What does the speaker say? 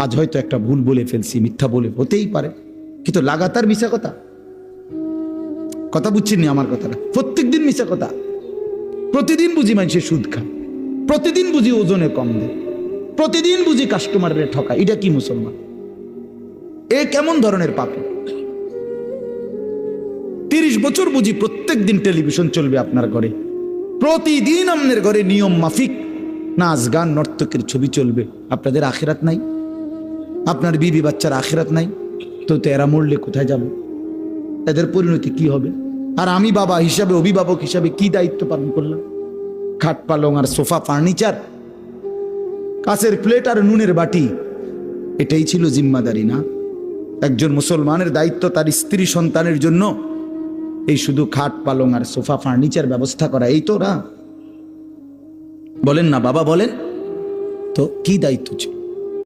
আজ হয়তো একটা ভুল বলে ফেলছি, মিথ্যা বলে, হতেই পারে, কিন্তু লাগাতার মিশা কথা কথা বুঝছেন নি আমার কথাটা? প্রত্যেকদিন মিশা কথা, প্রতিদিন বুঝি মানুষের সুদ খায়, প্রতিদিন বুঝি ওজনে কম দেয়, প্রতিদিন বুঝি কাস্টমারের ঠকা। এটা কি মুসলমান? এ কেমন ধরনের পাপী? 30 বছর বুঝি প্রত্যেক দিন টেলিভিশন চলবে আপনার ঘরে, প্রতিদিন আপনার ঘরে নিয়ম মাফিক নাচ গান নর্তকের ছবি চলবে। আপনাদের আখিরাত নাই? আপনার বিবি বাচ্চার আখিরাত নাই? তো এরা মরলে কোথায় যাবে? এদের পরিণতি কি হবে? আর আমি বাবা হিসাবে, অভিভাবক হিসাবে কি দায়িত্ব পালন করলাম? খাট পালং আর সোফা, ফার্নিচার, কাঁচের প্লেট আর নুনের বাটি, এটাই ছিল জিম্মাদারি না? একজন মুসলমানের দায়িত্ব তার স্ত্রী সন্তানের জন্য এই শুধু খাট পালং আর সোফা ফার্নিচার ব্যবস্থা করা, এই তো না? বলেন না বাবা, বলেন তো কি দায়িত্ব ছিল?